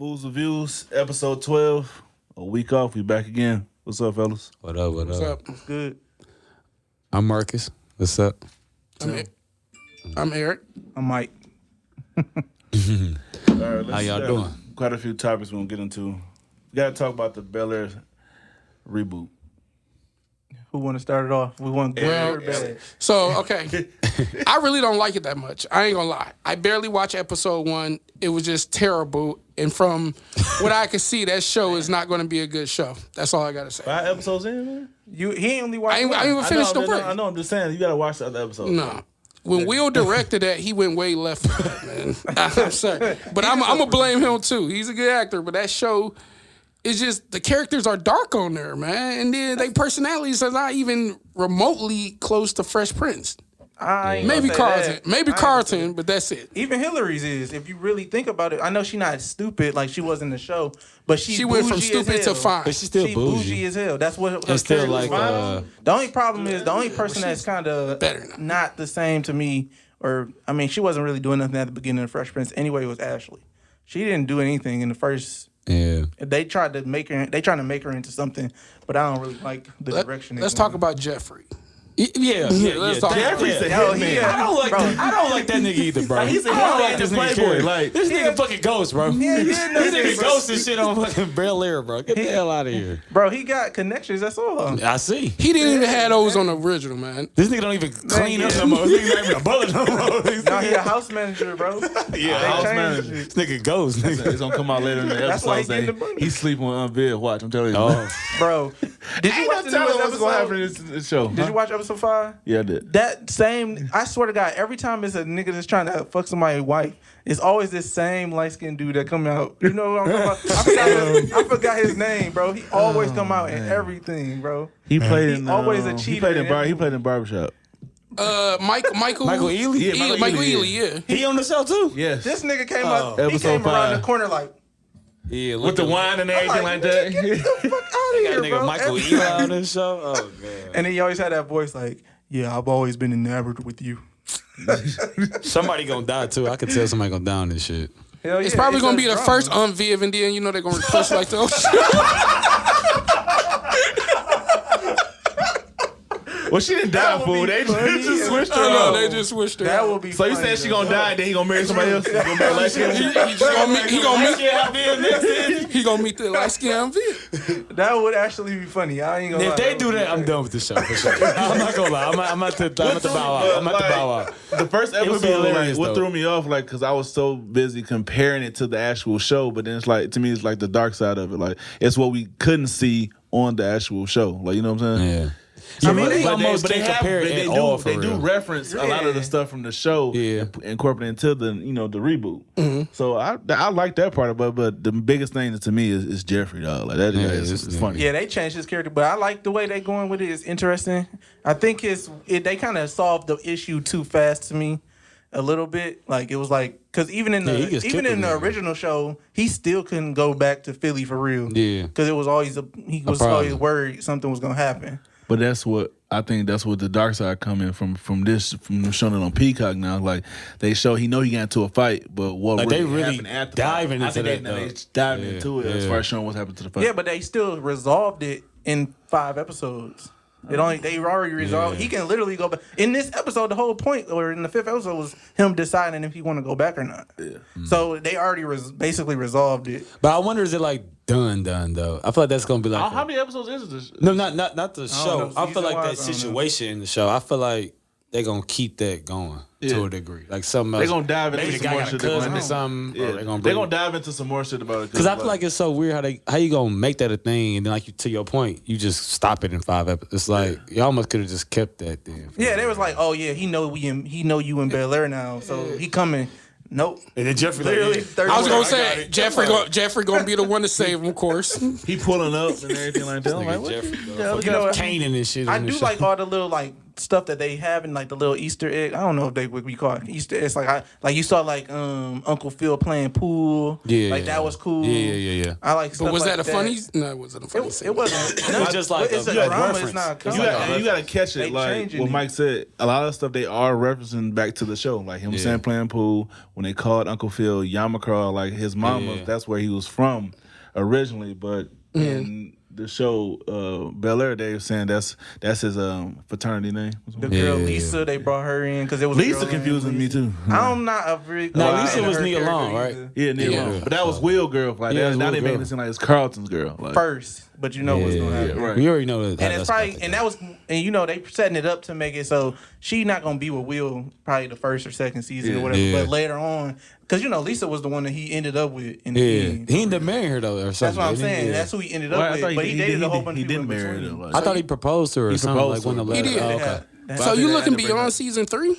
Fools Reviews, episode 12. A week off, we back again. What's up, fellas? What up? What's up? What's good? I'm Marcus. What's up? I'm Eric. I'm Mike. All right, How y'all doing? Quite a few topics we're going to get into. We got to talk about the Bel Air reboot. Who want to start it off? We want good or bad? So, okay. I really don't like it that much. I ain't gonna lie. I barely watched episode 1. It was just terrible. And from what I can see, that show is not going to be a good show. That's all I got to say. 5 episodes in, man? He only watched I ain't even finished the break. I know, I'm just saying, you got to watch the other episodes. No. When Will directed that, he went way left for that, man. I'm sorry. But I'm going to blame him, too. He's a good actor, but that show... It's just the characters are dark on there, man, and then their personalities are not even remotely close to Fresh Prince. Maybe Carlton, but that's it. Even Hillary's is, if you really think about it. I know she's not stupid like she was in the show, but she went from stupid to fine. But she's still bougie as hell. That's what her still character like was. The only problem is the only person that's kind of not the same to me, or I mean, she wasn't really doing nothing at the beginning of Fresh Prince anyway. Was Ashley? She didn't do anything in the first. Yeah, they tried to make her. They trying to make her into something, but I don't really like the direction. Let's talk about Jeffrey. Yeah. Let's talk. Jeffrey's a hitman. I don't like that nigga either, bro. He's a I don't hitman like this in nigga Playboy. character. Like, This nigga fucking ghost, bro. Yeah, This nigga ghost and shit on fucking Bel Air, bro. Get the hell out of here. Bro, he got connections. That's all. I see. He didn't even have those on the original, man. This nigga don't even clean up no more. This nigga not even a bullet no more. No, he a house manager, bro. yeah, house manager. This nigga ghost, nigga. It's going to come out later in the That's why episode. he getting the money. He's sleeping on bed. Watch, I'm telling you. Oh. Bro, did you watch the newest what's going to happen episode? in this show? Did you watch episode 5? Yeah, I did. That same, I swear to God, every time it's a nigga that's trying to fuck somebody's wife, it's always this same light skinned dude that come out. You know what I'm talking about? I forgot his name, bro. He always come out in everything, bro. He played in always a cheater. He played in Barbershop. Michael Ealy? Yeah, Michael Ealy, yeah. He on the show too? Yes. This nigga came up. He Episode came around 5. the corner like, Yeah, With the wine and everything like that. get the fuck out of That here, nigga bro. Michael Ealy on this show? Oh, man. And he always had that voice like, yeah, I've always been enamored with you. Somebody gonna die too. I could tell somebody gonna die on this shit. Hell yeah, It's probably going to be the drama. first Viv, and then, they're going to push like those. Well, she didn't die, would fool. be They funny just as switched her Oh, no, up. they just switched her. That would be So you funny, said she though. gonna die and then he gonna marry somebody else? He gonna marry light skin? He gonna meet the light skin Viv. That would actually be funny. I ain't gonna lie. If they do that, I'm done with the show for sure. I'm not gonna lie. I'm at the bow out. I'm at the bow out. The first would be episode, hilarious, what though. threw me off, because I was so busy comparing it to the actual show, but then it's to me, it's like the dark side of it. Like, it's what we couldn't see on the actual show. Like, you know what I'm saying? Yeah. I mean, they almost can't compare it at all for they do real. reference a lot of the stuff from the show, incorporated into the the reboot. So I like that part of it, but the biggest thing to me is Jeffrey, dog. Like that is funny. Yeah, they changed his character, but I like the way they going with it. It's interesting. I think they kind of solved the issue too fast to me, a little bit. Like it was like because even in the original show, he still couldn't go back to Philly for real. Yeah, because it was always he was always worried something was gonna happen. But that's what I think. That's what the dark side come in from showing it on Peacock now. Like they show, he got into a fight, but what like really they really happened after diving into they that. diving into it as far as showing what happened to the fight. Yeah, but they still resolved it in 5 episodes. They already resolved. Yeah. He can literally go back. In this episode, the whole point, or in the 5th episode, was him deciding if he want to go back or not. Yeah. So they already basically resolved it. But I wonder, is it like done though? I feel like that's gonna be like how many episodes is this? No, not the show. know, I feel like that season-wise, situation in the show. I feel like they're gonna keep that going to a degree. Like something else. They're gonna dive into maybe the some guy more got a shit. cousin or something. Yeah, Or they're gonna dive into some more shit about it. Because I feel like it's so weird how you gonna make that a thing, and then to your point, you just stop it in 5 episodes. It's like you almost could have just kept that then. Yeah, they was like, oh yeah, he know you in Bel Air now, so he coming. Nope. And then Jeffrey Literally, I was going to got say, it. Jeffrey going to be the one to save him, of course. he pulling up and everything like that. I'm like, Jeffrey, you know what? Caning and shit. I in the do show. like all the little stuff that they have in like the little Easter egg. I don't know if they would be called Easter eggs. Like you saw like Uncle Phil playing pool. Yeah, like that was cool. Yeah. I like. Stuff But was like that a funny? No, it wasn't a funny. It wasn't. It was just like it's a a drama. reference. It's not. You got to catch it. Like what Mike said, a lot of stuff they are referencing back to the show. Like him saying playing pool when they called Uncle Phil Yamakar, like his mama. That's where he was from originally, but in the show Bel Air, they were saying that's his fraternity name. The girl Lisa, they brought her in because it was Lisa confusing me too. I'm not a very. No, Lisa was Nia Long, right? Yeah, Nia Long. But that was Will girl. Like now they making it seem like it's Carlton's girl. Like, first, but you know what's gonna happen. Right. We already know that. And it's probably they setting it up to make it so she not gonna be with Will probably the first or second season or whatever. But later on, because Lisa was the one that he ended up with in the end. He ended up marrying her though, or something. That's what I'm saying. Yeah. That's who he ended up with. But he dated a whole bunch of people. He didn't marry her. Like, I thought he proposed to her or something. Like when the letter. He did. Okay. So you looking beyond season 3?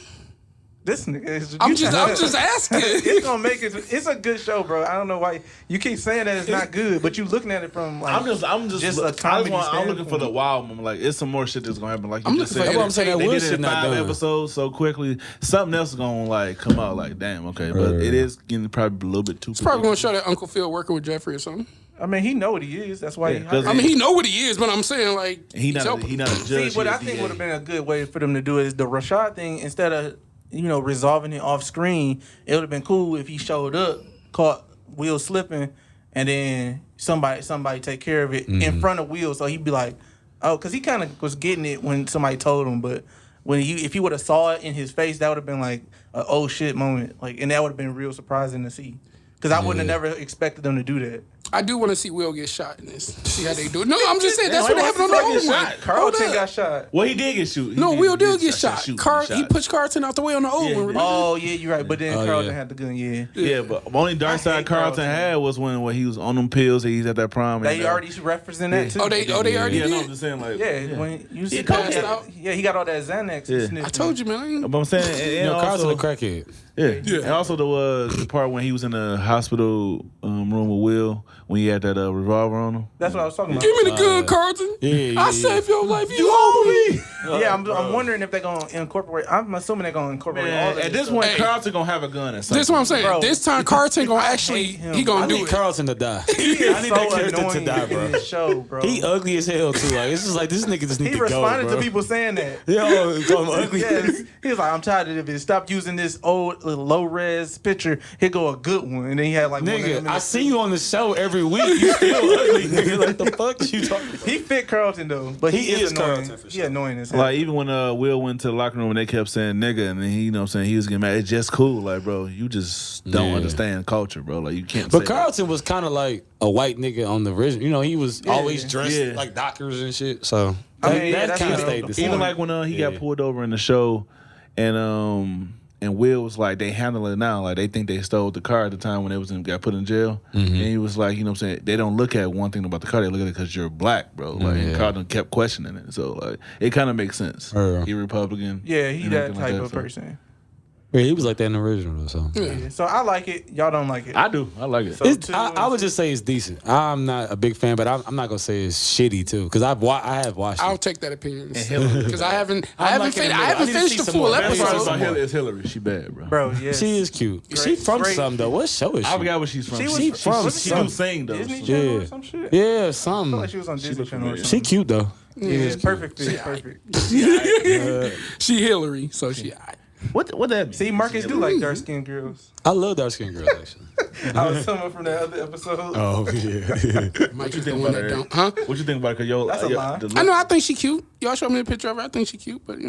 This nigga is. I'm just asking. It's gonna make it. It's a good show, bro. I don't know why you keep saying that it's not good, but you looking at it from like. I'm looking for the wild moment. Like it's some more shit that's gonna happen. Like you just said, that's what I'm saying. They did it in 5 episodes so quickly. Something else is gonna like come out. Like damn, okay, but it is getting probably a little bit too. It's probably gonna show that Uncle Phil working with Jeffrey or something. I mean, he know what he is. That's why. He know what he is, but I'm saying like he not a judge. See, what I think would have been a good way for them to do is the Rashad thing instead of resolving it off screen. It would have been cool if he showed up, caught Will slipping, and then somebody take care of it in front of Will, so he'd be like, oh, because he kind of was getting it when somebody told him, but if he would have saw it in his face, that would have been like a oh shit moment, like, and that would have been real surprising to see. Because I wouldn't have never expected them to do that. I do want to see Will get shot in this. See how they do it. No, I'm just saying that's what happened on the old one. Carlton got shot. Well, he did get shot. No, Will did get shot. He pushed Carlton out the way on the old one. Oh yeah, you're right. But then Carlton had the gun. Yeah, but only dark side Carlton had was when he was on them pills. He's at that prom. They already referencing that too. Oh, they already did. No, I'm just saying like when you see Carlton, he got all that Xanax. I told you, man. But I'm saying, and Carlton a crackhead. Yeah, and also the part when he was in the hospital room with Will when he had that revolver on him. That's what I was talking about. Give me the gun, Carlton. I saved your life. You owe me. Yeah, I'm wondering if they're gonna incorporate. I'm assuming they're gonna incorporate all of it. At this point, Carlton gonna have a gun at some This is what I'm saying. Bro, this time, Carlton gonna actually he gonna do it. Carlton to die. He I is need so that character annoying to die, bro. in this show, bro. He ugly as hell too. Like it's just like this nigga just need He to go, responded bro. to people saying that. Yo, call him ugly. Yes. He was like, I'm tired of it. Stop using this old low res picture. Here go a good one. And then he had like Nigga, I see you on the show every week. You still ugly, nigga. Like the fuck you talking about? He fit Carlton though, but he is annoying. Carlton for sure. He annoying as hell. Like even when Will went to the locker room and they kept saying nigga, and then he, what I'm saying, he was getting mad. It's just cool, like bro, you just don't understand culture, bro. Like you can't. But Carlton was kind of like a white nigga on the original. He was always dressed like doctors and shit. So that kind of stayed the same. Even like when he got pulled over in the show, and Will was like, they handle it now. Like, they think they stole the car at the time when they got put in jail. And he was like, what I'm saying? They don't look at one thing about the car. They look at it because you're black, bro. Like, and Carlton kept questioning it. So, like, it kind of makes sense. He Republican. Yeah, he that type of person. Yeah, he was like that in the original, so. Yeah. So I like it. Y'all don't like it. I do. I like it. So I would just say it's decent. I'm not a big fan, but I'm not gonna say it's shitty too, because I have watched it. I'll take that opinion because I haven't finished the full episode. It's Hillary. She bad, bro. Bro, yeah. She is cute. She from something though. What show is she? I forgot what she's from. She do sing though. Disney Channel or some shit? Yeah, something. I feel like she was on Disney Channel or something. She cute though. Yeah, it's perfect. Perfect. She Hillary, so she. What that mean? See, Marcus do like dark skinned girls. I love dark skinned girls actually. I was someone from that other episode. Oh yeah. What you think about her? Huh? What you think about her? Yo, that's a lie. I know. I think she cute. Y'all show me a picture of her. I think she cute, but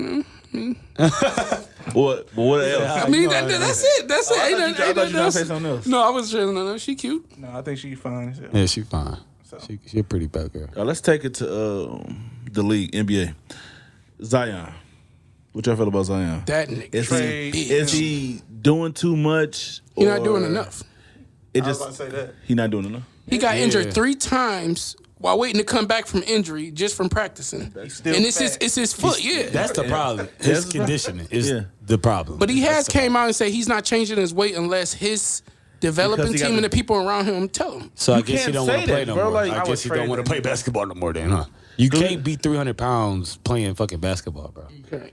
What else? I mean, that's it. That's it. I thought you were gonna say something else. No, I was saying no. She cute. No, I think she's fine. Yeah, she fine. She a pretty bad girl. Let's take it to the league, NBA. Zion. What y'all feel about Zion? That nigga. Is he doing too much? He's not doing enough. I was about to say that. He not doing enough. He got injured 3 times while waiting to come back from injury just from practicing. And it's his foot, That's the problem. His conditioning is the problem. But he came out and said he's not changing his weight unless his developing team and the people around him tell him. So I guess he don't want to play no more. Like, I guess he don't want to play basketball no more then, huh? You can't be 300 pounds playing fucking basketball, bro. Okay.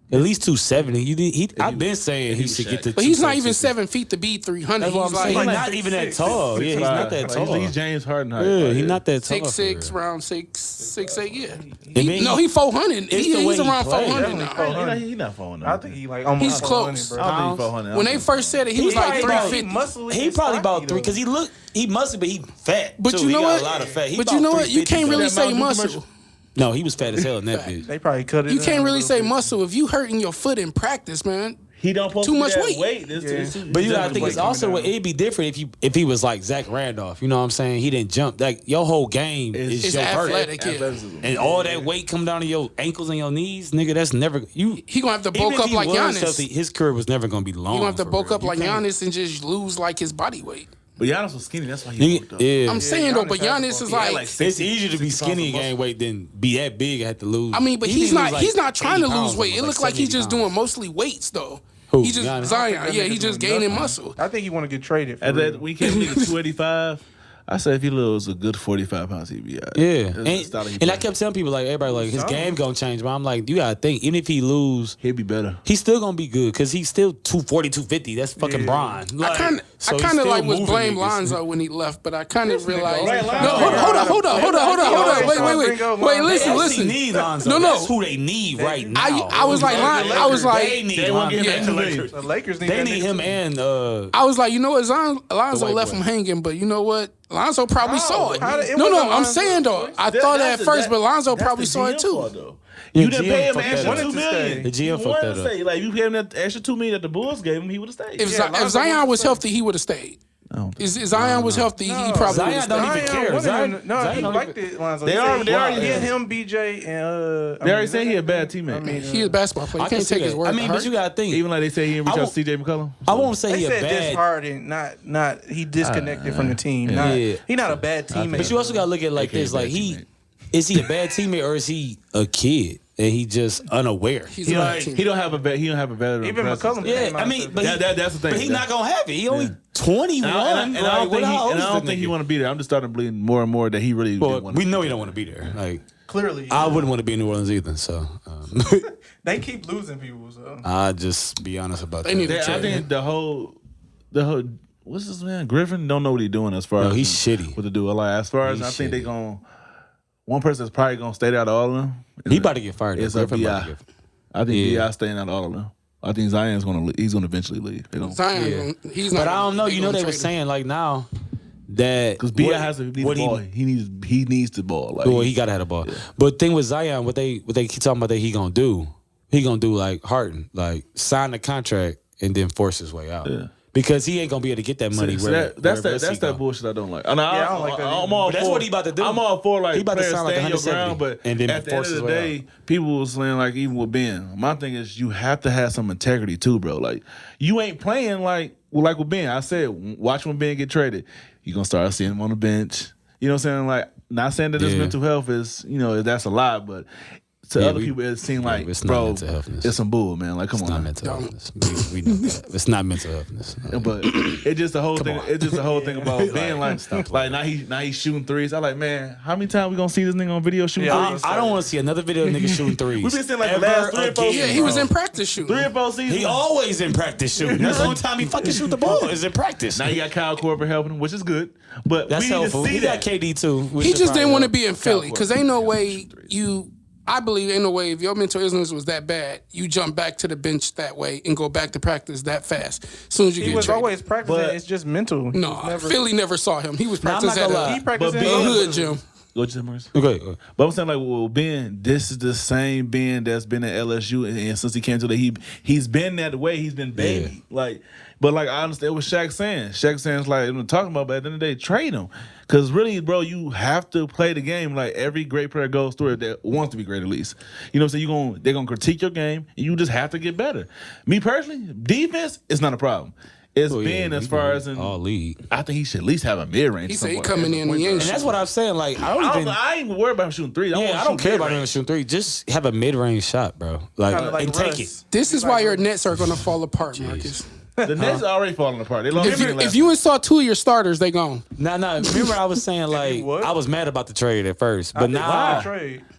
At least 270. I've been saying he should get to. But he's not even 7 feet to be 300. That's what I'm saying. He's not even that tall. Yeah, he's not that tall. He's James Harden height. Yeah, he's not that tall. 6'6", around 6'8", yeah. No, he 400. He's around 400 now. He's not 400. I think he like almost. He's close. Bro. I think 400. When they first said it, he was like 350. He probably about 3 because he must be fat. But you know what? A lot of fat. But you know what? You can't really say muscle. No, he was fat as hell in that bitch. They probably cut it. You can't really say muscle if you hurting your foot in practice, man. He don't post too much weight. But you gotta think it's also it'd be different if he was like Zach Randolph. You know what I'm saying? He didn't jump. Like your whole game is your athletic, and all that weight come down to your ankles and your knees, nigga. That's never you. He gonna have to bulk up like Giannis. Healthy, his career was never gonna be long. He gonna have to bulk up like Giannis and just lose like his body weight. But Giannis was skinny. That's why he bulked up. Yeah. I'm saying though, but Giannis is like it's easier to be skinny and gain weight than be that big and have to lose. I mean, but he's not trying to lose weight. It looks like he's just doing mostly weights though. Who? He just Zion. Yeah, he just gaining muscle. I think he want to get traded. And that we can't get 285. I said if he loses a good 45 pounds, he'd be out. Yeah, and I kept telling people like everybody like his game gonna change, but I'm like you gotta think even if he lose, he'll be better. He's still gonna be good because he's still 240, 250. That's fucking Bron. Like, I kind of like was blame Lonzo when he left, but I kind of realized. No, hold up. Wait, listen. No, that's who they need right now. I was like, they need the Lakers need. They need him and. I was like, you know what, Lonzo left him hanging, but you know what? Lonzo probably saw it. No, I'm saying though. I thought that at first, but Lonzo probably saw it too. You didn't pay him an extra $2 million. The GM fucked that up. Like you paid him that extra $2 million that the Bulls gave him, he would have stayed. If Zion was healthy, he would have stayed. If Zion was healthy, he probably would have stayed. Zion don't even care. Zion, he liked it. Lonzo. They already hit him, BJ, and they already say he a bad teammate. I mean, he a basketball player. You can't take his word. I mean, but you gotta think. Even like they say he didn't reach out to CJ McCollum. I won't say he a bad. They said bad. not he disconnected from the team. He not a bad teammate. But you also gotta look at it like this: like is he a bad teammate or is he a kid? And he just unaware. He don't have a veteran. Even McCollum. Yeah, I mean, but that's the thing. But he's not gonna have it. He only 21. And I don't think he want to be there. I'm just starting to believe more and more that he really. We know he don't want to be there. Like clearly, I wouldn't want to be in New Orleans either. So they keep losing people. So I just be honest about that. I think the whole what's this man Griffin don't know what he's doing as far as he's shitty. What to do? Like as far as I think they gonna. One person that's probably gonna stay out of all of them. He about to get fired. It's B.I. I think B.I. staying out of all of them. I think Zion's gonna he's gonna eventually leave. He's not. But I don't know. You know they were saying like now that because B.I. has to need the ball. He needs the ball. Like he gotta have the ball. Yeah. But thing with Zion, what they keep talking about that he gonna do like Harden, like sign the contract and then force his way out. Yeah. Because he ain't gonna be able to get that money. That's that bullshit I don't like. I don't like that. I'm all for. That's what he about to do. I'm all for like he about to sound like your ground, but and then at the end of the day, people was saying like even with Ben. My thing is you have to have some integrity too, bro. Like you ain't playing like with Ben. I said watch when Ben get traded. You gonna start seeing him on the bench. You know what I'm saying? Like not saying that his mental health is that's a lot, but. To other people, it seems like, it's bro, it's some bull, man. Like, come on. It's not mental healthness. We know that. It's not mental healthness. But it's just the whole thing. It's just the whole thing about being like now he's shooting threes. I'm like, man, how many times we gonna see this nigga on video shooting threes? I don't want to see another video of niggas shooting threes. We've been seeing like the last 3 or 4 seasons. Yeah, he was in practice shooting. 3 or 4 seasons. He always in practice shooting. That's the only time he fucking shoot the ball is in practice. Now you got Kyle Korver helping him, which is good. But that's helpful. He got KD too. He just didn't want to be in Philly because ain't no way I believe ain't no way if your mental illness was that bad, you jump back to the bench that way and go back to practice that fast. As soon as you get traded. He was always practicing. It's just mental. No, Philly never saw him. He was practicing at a hood gym. What you say, Maurice? Okay. But I'm saying like, well, Ben, this is the same Ben that's been at LSU, and since he came to he's been that way. He's been baby. Like, but like I understand what Shaq's saying. Shaq's saying it's like I'm talking about, but at the end of the day, trade him. Because really, bro, you have to play the game like every great player goes through it that wants to be great at least. You know what I'm saying? They're gonna critique your game, and you just have to get better. Me personally, defense is not a problem. It's Ben as far as in all league. I think he should at least have a mid range. He said he coming in and that's what I'm saying. Like I ain't worried about him shooting threes. I don't care about him shooting three. Just have a mid range shot, bro. Like and take it. This is why your Nets are gonna fall apart, Marcus. The Nets are already falling apart. They lost if you saw 2 of your starters, they gone. Nah. Remember I was saying like I was mad about the trade at first, but now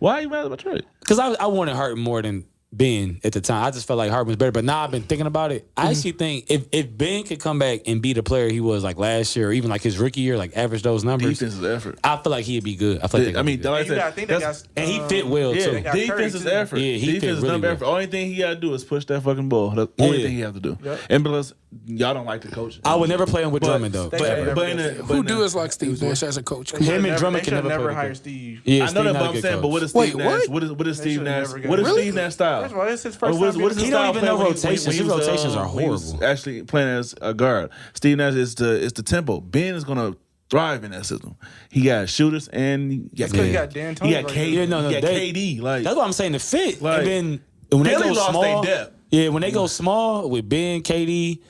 why are you mad about the trade? Because I wanted Harden more than Ben at the time. I just felt like Harden was better. But now I've been thinking about it. I actually think if Ben could come back and be the player he was like last year, or even like his rookie year, like average those numbers, defense is effort. I feel like he'd be good. I feel like like I said, and he fit well too. Defense is effort. Yeah, he defense fit is really number well. effort. Only thing he got to do is push that fucking ball. The only thing he has to do. Yep. And plus, y'all don't like the coach. I would never play him with Drummond though. Who does like Steve Nash as a coach? Him and Drummond can never hire Steve. Yeah, I know that, but I'm saying, but what is Steve Nash? What is Steve Nash? What is Steve Nash style? First of all, it's his first What is his he style? don't even know rotations. His rotations are He was horrible. actually playing as a guard. Steve Nash is the tempo. Ben is gonna thrive in that system. He got shooters and he got D'Antoni. He got KD. Like that's what I'm saying. The fit. Like, And then when they go lost small, their depth. yeah, when they go small with Ben, KD,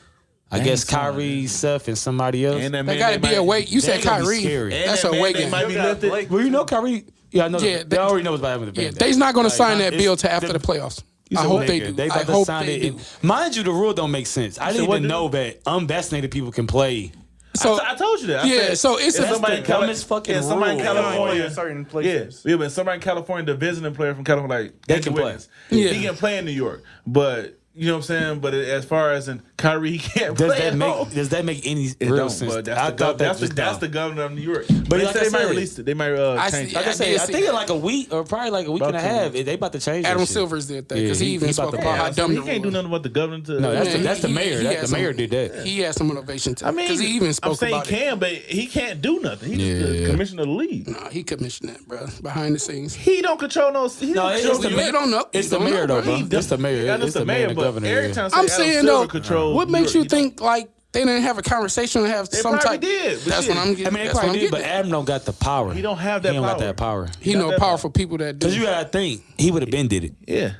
I guess Kyrie, Seth, and somebody else. And that They man, got to be a weight. You said gonna be Kyrie. scary. That's a weight game. Might be lifted. Well, you know Kyrie. Yeah, I know. Yeah, they already know what's about happening. Yeah, they's not going to sign that bill till after the playoffs. I hope they do. They I about to hope sign they it. do. Mind you, the rule don't make sense. I didn't even know that unvaccinated people can play. So I told you that. I said, so it's the dumbest fucking somebody in rule. California, in certain places. Yeah, but somebody in California, the visiting player from California, like They Andrew can play. Wiggins, Yeah. he can play in New York, but you know what I'm saying. But as far as in Kyrie, he can't play. Does that make any It real don't, sense? but I thought that's was the governor of New York. But But like I they might said, release it. They might change I it. I did see think in like a week or probably like a week and a half, they about to change. Adam that shit. Silver's did that because Yeah, he even he about spoke to about buy how dumb He the can't do rule. nothing about the governor. No, that's Man, the mayor. The mayor did that. He had some motivation to. I mean, because he even spoke I'm saying about he it. can, but he can't do nothing. He's the Yeah. commissioner of the league. Nah, he commissioned that, bro, behind the scenes. He don't control no. He No, don't it's control the You mayor. don't know. It's You the don't mayor know, though, bro. bro. It's the mayor. Yeah, It's the mayor and the governor. Every yeah. time I'm Adam saying Silver though, controls what New makes York, you think like they didn't have a conversation and have They some probably type? did, but That's shit. what I'm getting. I mean, they that's what I'm probably did, getting. but Adam don't got the power. He don't have that He don't got power. that power. He got know that powerful people that do. Because you gotta think, he would have been did it. Yeah,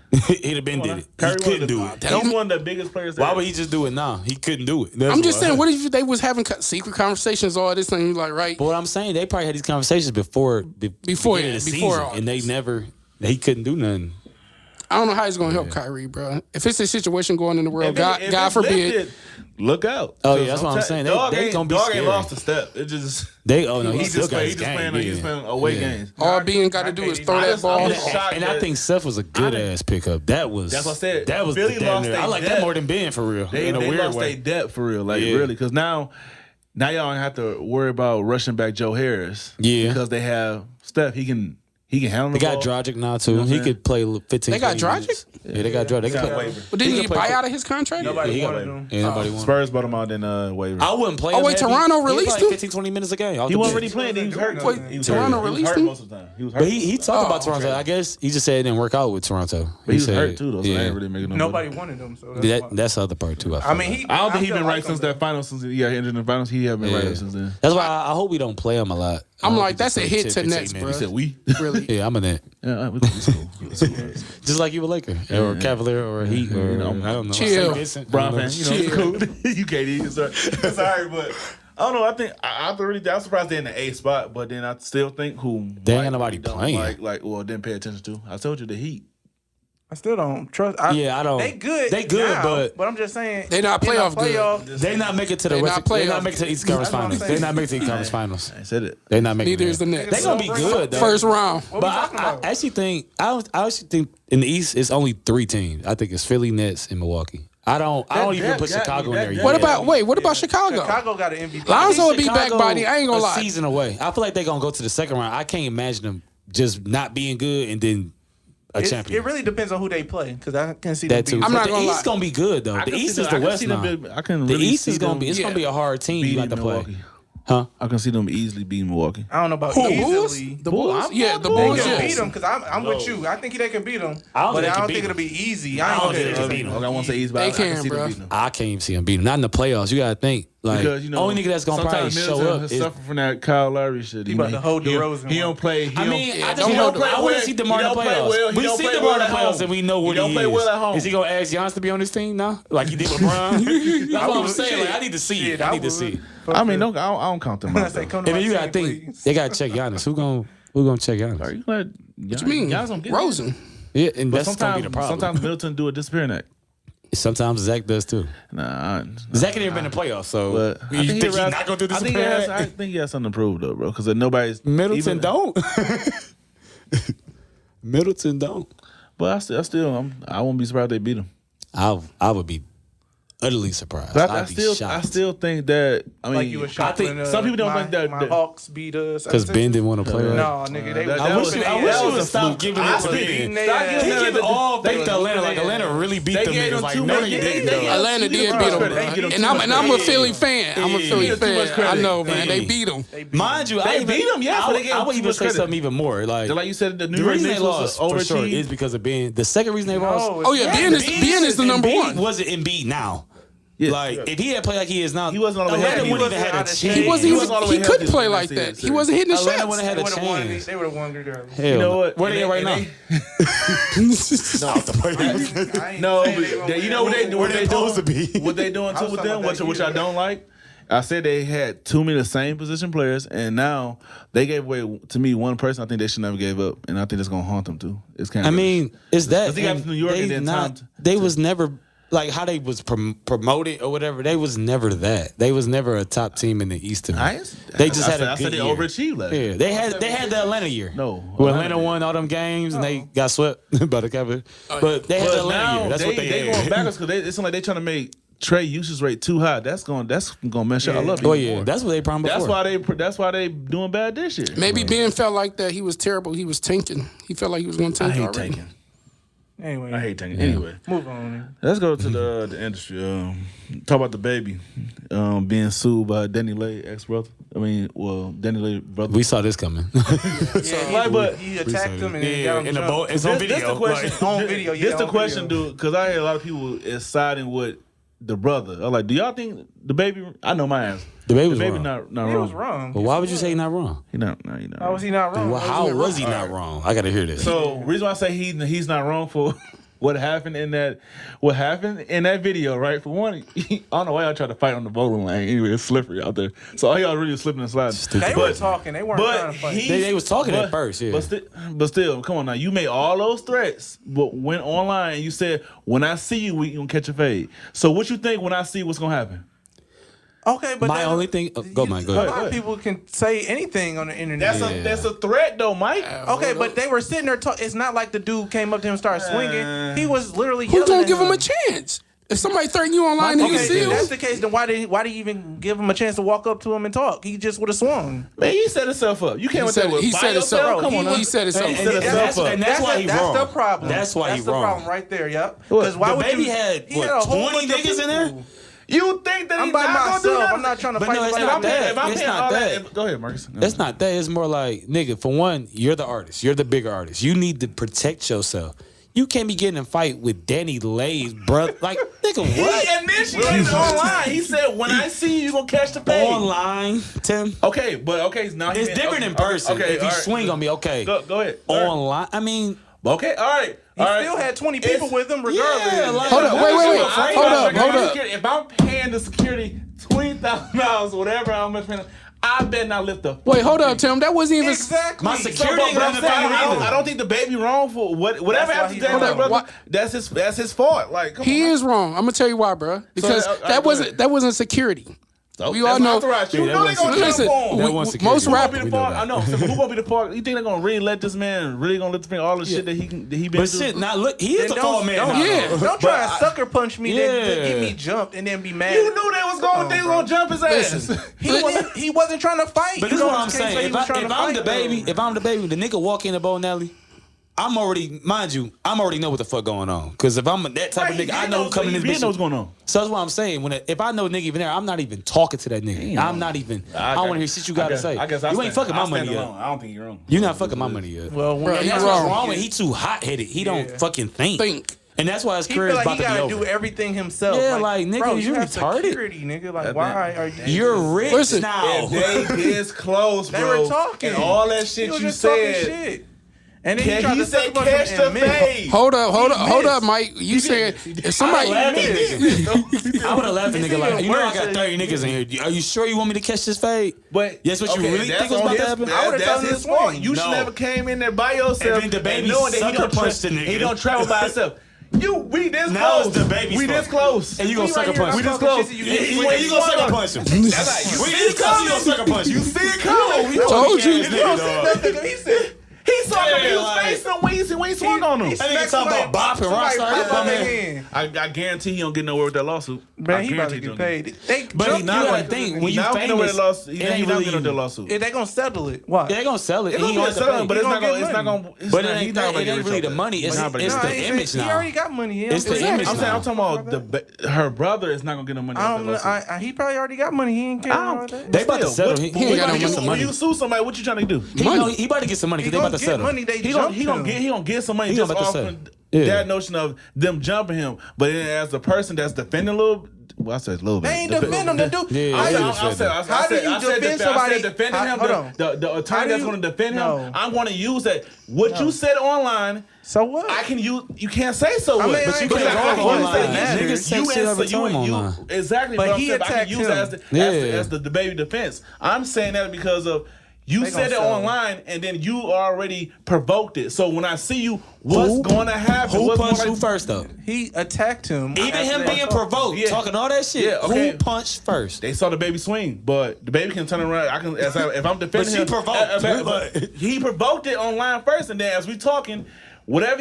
He'd have been did it. He Kyrie couldn't do it. He's one of the biggest players. Why would he just do it now? He couldn't do it. That's I'm just why. saying, what if they was having secret conversations, all this thing, like, right? But what I'm saying, they probably had these conversations before Before the all season, and he couldn't do nothing. I don't know how he's gonna help Kyrie, bro. If it's a situation going in the world, If God it's forbid. lifted, look out. Oh, yeah, that's what I'm saying. They Dog gonna be ain't scary. lost a step. It just He he's still just got his playing. game. He's playing away games. All being got to do is throw that ball. I'm just shocked And I that- think Seth was a good ass pickup. That's what I said. That was Philly the damn lost near. their I like that depth. more than Ben for real. They in a weird lost way. their depth for real, like Yeah. really, because now y'all don't have to worry about rushing back Joe Harris. Yeah. because they have Steph. He can handle the They got ball. Dragic now too. You know what He I'm could play 15. They got 20 Dragic? minutes. Yeah, they got Dragic. They Got can play. waiver. But didn't He he can play buy out of his contract? Nobody he got wanted waiver. him. Yeah, nobody wanted. Spurs bought him out in waiver. I wouldn't play. Oh, him wait, heavy. Toronto He released played him? 15, 20 minutes a game. He wasn't really playing. He was hurt. Wait, He was Toronto hurt. He was released hurt him? most of the time. He was hurt. But he talked about Oh, Toronto. okay. I guess he just said it didn't work out with Toronto. But he was said, hurt too, though. So yeah. they ain't really making no Nobody money. wanted him. So that's why. That's the other part too. I mean, I don't think he's still been like right since him, though. that final. Since he got injured in the finals, he haven't been right since then. That's why I hope we don't play him a lot. I I'm hope like, he that's just a plays hit 10, to 15 Nets, minutes. He said we. Really? Yeah, I'm a net. Yeah, it's cool. It's cool. Just like you a Laker or Cavalier or Heat or I don't know. Chill. St. Vincent. Brown I don't fan, know. you know, it's cool. You can't eat. It's sorry, but I don't know. I think I was surprised they're in the 8th spot, but then I still think who They ain't got nobody don't playing. well, didn't pay attention to. I told you the Heat. I still don't trust. I don't. They good. They good, now, but I'm just saying They not in the playoff good. they not make it to the They West. not playoff. They not make it to the East Conference That's what I'm Finals. saying. They not make it to the East Conference Finals. I said it. They not making Neither it. is the Nets. They gonna be good though. First round. What But we talking I about? actually think I actually think in the East it's only 3 teams. I think it's Philly, Nets, and Milwaukee. I don't even that put got Chicago me. in there yet. What about Chicago? Chicago got an MVP. Lonzo will be back Chicago by the. I ain't gonna a lie. season away. I feel like they're gonna go to the second round. I can't imagine them just not being good and then a champion. It really depends on who they play because I can see that them too. I'm But not the gonna East lie. gonna be good though. The East is the West now. The East is gonna be. It's gonna be a hard team you got to play. Huh? I can see them easily beating Milwaukee. I don't know about Who, easily. The Bulls? Yeah, the They Bulls. can Yeah. beat them because I'm with you. I think they can beat them, I don't but think I they don't can think beat it'll be easy. I I don't ain't think gonna they beat can them. Okay, I won't say East, but They I can can, see bro. them beating them. I can't even see them beating them. Not in the playoffs. You got to think like Because you know, only nigga that's gonna probably sometimes show Middleton up has is. suffered from that Kyle Lowry shit. He about to hold DeRozan. He don't play. I mean, I don't just play I want to see DeMar in the playoffs. We see DeMar in the playoffs and we know what he don't play well at home. is. Is he gonna ask Giannis to be on his team now, like he did with Brown? That's what I'm saying. Like I need to see it. I need to see. I mean, I don't count them I out. say, though. come to And my then you gotta team, think please. they gotta check Giannis. Who gonna check Giannis? Are you glad? What you mean? Rosen. Yeah, and But that's gonna be the problem. sometimes Middleton do a disappearing act. Sometimes Zach does too. Nah, Zach ain't even been in the playoffs, so but you think he's not gonna do this? I think he has something to prove though, bro. Because nobody's Middleton even- don't. Middleton don't. But I won't be surprised if they beat him. I would be utterly surprised. I still think that. I mean, like you were shocked. I think some people don't think that my Hawks beat us because Ben didn't want to play. Right? No, nigga, I wish you would stop giving it to Ben. He give it all back to Atlanta. Like Atlanta really beat them niggas. Like no, they didn't. Atlanta did beat them, and I'm a Philly fan. I'm a Philly fan. I know, man. They beat them. Mind you, they beat them. Yeah, I would even say something even more. Like you said, the reason they lost for sure is because of Ben. The second reason they lost. Oh yeah, Ben is the number one. Wasn't Embiid now. Yeah. Like if he had played like he is now, he wasn't all the way healthy. He couldn't play like that. He wasn't hitting the shots. Atlanta had a chance. They would have won regardless. You know what? Where they at right now? No, you know what they supposed to be. What they doing too with them, which I don't like. I said they had too many of the same position players, and now they gave away to me one person. I think they should never gave up, and I think that's gonna haunt them too. It's kind of. I mean, it's that they got to New York and then not. They was never. Like how they was promoted or whatever, they was never that. They was never a top team in the East to me. They just had a good year. They overachieved last year. Yeah, they had the Atlanta year. No, well, Atlanta won all them games and they got swept by the Cavaliers. But they had the Atlanta year. That's what they had. Going backwards because it seems like they trying to make Trey usage rate too high. That's gonna mess y'all up. Oh yeah, that's what they problem before. That's why they doing bad this year. Maybe Ben felt like that. He was terrible. He was tanking. He felt like he was going to tank. I hate already. tanking. Anyway, I hate tanking. Anyway, move on. Let's go to the industry. Talk about the baby being sued by Danny Lay ex-brother. Danny Lay brother. We saw this coming. He attacked him and he got him in a boat. It's on video. On video. This the question, dude, because I hear a lot of people is siding with the brother. I'm like, do y'all think the baby? I know my answer. The baby was wrong. Not wrong. He was wrong. But why would you say he's not wrong? He not. How was he not wrong? Well, how was he not wrong? I got to hear this. So, reason why I say he's not wrong for what happened in that video, right? For one, I don't know why y'all try to fight on the bowling lane. Anyway, it's slippery out there. So all y'all really slipping and sliding. They were talking. They weren't trying to fight. They was talking at first, yeah. But still, come on now. You made all those threats, but went online and you said, when I see you, we gonna catch a fade. So what you think when I see what's gonna happen? Okay, but my only thing. Go ahead. A lot of people can say anything on the internet. That's a threat, though, Mike. Okay, but they were sitting there talking. It's not like the dude came up to him and started swinging. He was literally. Who's gonna give him a chance? If somebody threatened you online, if that's the case, then why did he even give him a chance to walk up to him and talk? He just would have swung. Man, he set himself up. You can't with that. He set himself. Come on, he set himself up. And that's why he's wrong. That's the problem. That's why he's That's wrong. the problem right there. Yep. Because why would baby you? Had He had a whole 20 niggas in there. You think that I'm by myself? I'm not trying to fight. No, it's not that. It's not that. Go ahead, Marcus. It's not that. It's more like, nigga, for one, you're the artist. You're the bigger artist. You need to protect yourself. You can't be getting in a fight with Danny Lay's brother. Like, nigga, what? He initiated online. He said, when I see you, gonna catch the fade. Online, Tim? Okay, now it's different in person. Okay, if you swing on me, okay. Go ahead. Online, I mean... Okay, all right. He still had 20 people with him regardless. Yeah, like, hold up, wait. Hold up. If I'm paying the security $20,000, whatever I'm paying, I better not lift up. Wait, hold up, Tim. That wasn't even exactly my security. I don't think the baby wrong for whatever happened to that brother. That's his fault. Like he is wrong. I'm gonna tell you why, bro. Because that wasn't security. So we all know. You know they're gonna listen. Most rappers. I know. So who gonna be the part? You think they're gonna really let this man all the shit that he been But shit, now look, he is the fall man. Don't try to sucker punch me to get me jumped and then be mad. You knew they was gonna jump his ass. He wasn't trying to fight. But this is what I'm saying. If I'm the baby, the nigga walk in the bowling alley, I'm already know what the fuck going on. Because if I'm that type of nigga, I know who coming in this bitch. Know what's going on. So that's what I'm saying. If I know a nigga even there, I'm not even talking to that nigga. I'm not even. I don't want to hear shit you gotta say. You ain't fucking my money up. I don't think you're wrong. You're not fucking my money up. Well, that's what's wrong with. He too hot headed. He don't fucking think. And that's why his career is about to be over. He gotta do everything himself. Yeah, like nigga, bro, you're retarded. Security, nigga. Like, why are you? You're rich now. If they this close, bro. They were talking. And all that shit you said. And then he said, "Catch the fade." Hold up, Mike. You said if somebody, I would have laughed at nigga like, you know, I got 30 niggas in here. Are you sure you want me to catch this fade? But that's what you really think was about to happen. That's his fault. You should never came in there by yourself. And the baby sucker punched the nigga. He don't travel by himself. We this now close. The baby's we this close. And you gonna sucker punch. We this close. You gonna sucker punch him. That's right. You see it coming. You gonna sucker punch. You see it coming. Told you. He saw him. He was facing him when he swung on him. I think he's talking about Bop and Rockstar. I guarantee he don't get nowhere with that lawsuit. Man, he about to get paid. But you gotta think when you famous, he not getting that lawsuit. They gonna settle it. Why? They gonna sell it. He gonna sell it, but it's not gonna. But it ain't really the money. It's the image now. He already got money. It's the image. I'm talking about her brother is not gonna get no money. He probably already got money. He ain't care about that. They about to settle. He ain't got no money. When you sue somebody, what you trying to do? He about to get some money because they about to settle. He gonna get some money just off that notion of them jumping him. But as a person that's defending a little. Well, I said a little bit. They ain't defend him to do. Yeah, How do you defend somebody? I said defending him. The attorney that's going to defend him. I'm going to use that. What you said online. So what? I can use. You can't say so what. But you can't go online. Niggas say shit every time online. Exactly. But he attacked him. I can use that as the baby defense. I'm saying that because of. You said it online, and then you already provoked it. So when I see you, what's going to happen? Who punched who first, though? He attacked him. Even him being provoked, talking all that shit. Yeah, okay. Who punched first? They saw the baby swing, but the baby can turn around. If I'm defending him, provoked. He provoked it online first, and then as we talking. Whatever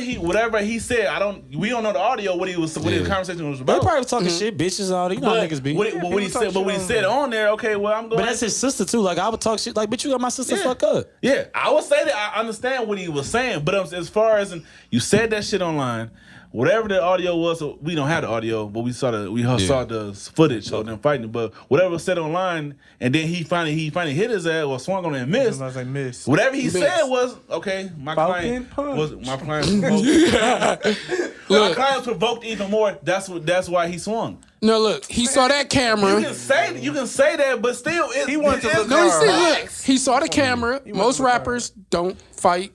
he said, we don't know the audio what the conversation was about. They probably was talking shit, bitches, all that. You know how niggas be. What he said on there, okay, well I'm going. But that's his sister too. Like I would talk shit like, bitch, you got my sister fuck up. Yeah, I would say that I understand what he was saying, but as far as you said that shit online. Whatever the audio was, we don't have the audio, but we saw the footage of them fighting. But whatever was said online, and then he finally hit his ass or swung on it and missed. I was like, miss. Whatever he said was okay. My client was provoked even more. That's why he swung. No, look, he saw that camera. You can say that, but still, he wants to look. He saw the camera. Most rappers don't fight.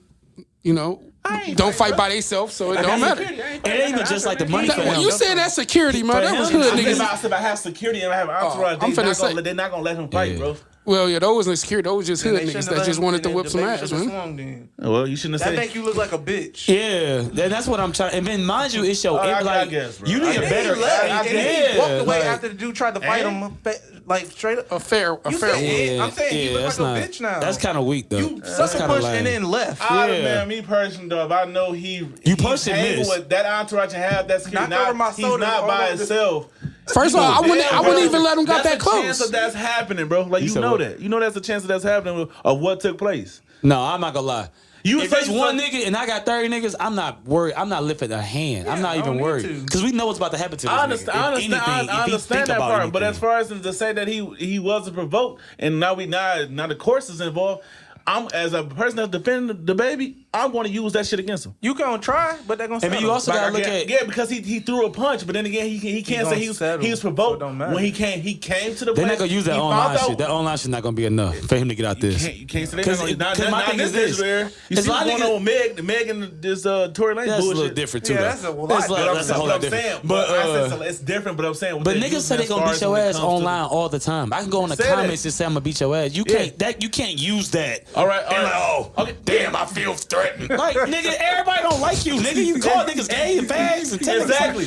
Don't fight by themselves, so it don't matter. It ain't even just like the money for him. You said that security, man. That was hood niggas. If I have security and I have entourage, they're not gonna let him fight, bro. Well, yeah, those wasn't security. Those was just hood niggas that just wanted to whip some ass, man. Well, you shouldn't have said that. Make you look like a bitch. Yeah, that's what I'm trying. And then mind you, it's your I guess, bro. You need a better. He walked away after the dude tried to fight him, like straight up. A fair. I'm saying he look like a bitch now. That's kind of weak though. You sucker punch and then left. Man, me personally, though, if I know you punched him with that entourage and have that security, he's not by himself. First of all, I wouldn't even let him got that close. That's a chance of that's happening, bro. Like you know that. You know that's a chance of that's happening of what took place. No, I'm not gonna lie. If it's one nigga and I got 30 niggas, I'm not worried. I'm not lifting a hand. I'm not even worried because we know what's about to happen to this nigga. I understand that part, but as far as to say that he wasn't provoked and now the course is involved. I'm as a person that's defending the baby, I'm going to use that shit against him. You gonna try, but they're gonna. And you also gotta look at because he threw a punch, but then again he can't say he was provoked when he came to the. They're not gonna use that online shit. That online shit not gonna be enough for him to get out this. You can't say that. My thing is this: you see what's going on with Meg and this Tory Lanez bullshit. That's a little different too. That's a lot. That's a whole lot different. But it's different. But I'm saying. But niggas say they gonna beat your ass online all the time. I can go in the comments and say I'm gonna beat your ass. You can't use that. All right. Okay, damn, I feel threatened. Like, nigga, everybody don't like you, nigga. You call niggas gay and fags and tennis. Exactly.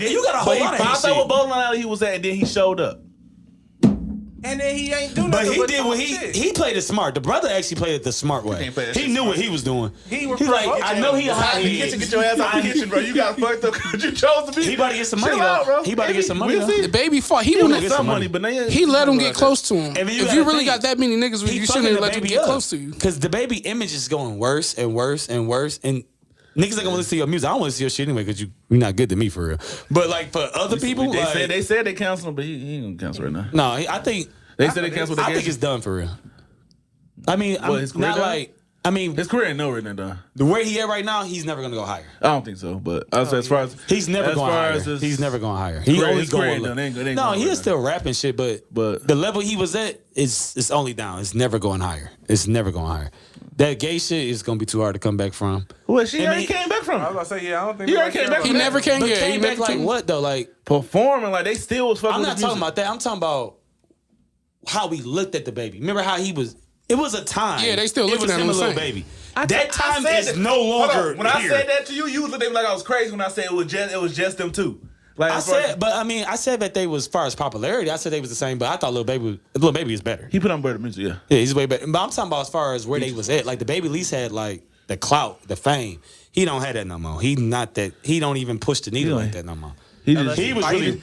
You got a whole lot of shit. He found out what bowling alley he was at, and then he showed up. And then he ain't do nothing. But he did what he played it smart. The brother actually played it the smart way. He knew what he was doing. He was like, I know he a hot head. Get your ass out of the kitchen, bro. You got fucked up because you chose to be. He about to get some money, though. He about to get some money. The baby fought. He wanted some money, but he let him get close to him. If you really got that many niggas, you shouldn't let him get close to you. Because the baby image is going worse and worse and worse. And niggas ain't gonna listen to your music. I don't want to see your shit anyway because you're not good to me for real. But like for other people, they said they cancel him, but he ain't gonna cancel right now. No, I think. They said they canceled the game. I think it's done for real. I mean, his career ain't nowhere near done. The way he at right now, he's never gonna go higher. I don't think so, but as far as he's never going higher. He's never going higher. He always going low. No, he is still rapping shit, but the level he was at is only down. It's never going higher. It's never going higher. That gay shit is gonna be too hard to come back from. Well, she already came back from. I was about to say, I don't think he already came back. He never came. But came back like what though? Like performing, like they still was fucking. I'm not talking about that. I'm talking about how we looked at the baby. Remember how he was? It was a time. Yeah, they still looking at him a little baby. That time is no longer. When I said that to you, you looked at me like I was crazy. When I said it was just them two. Like I said that they was as far as popularity. I said they was the same, but I thought Lil Baby is better. He put on better music, yeah. Yeah, he's way better. But I'm talking about as far as where they was at. Like the Baby at least had like the clout, the fame. He don't have that no more. He not that. He don't even push the needle like that no more. He was really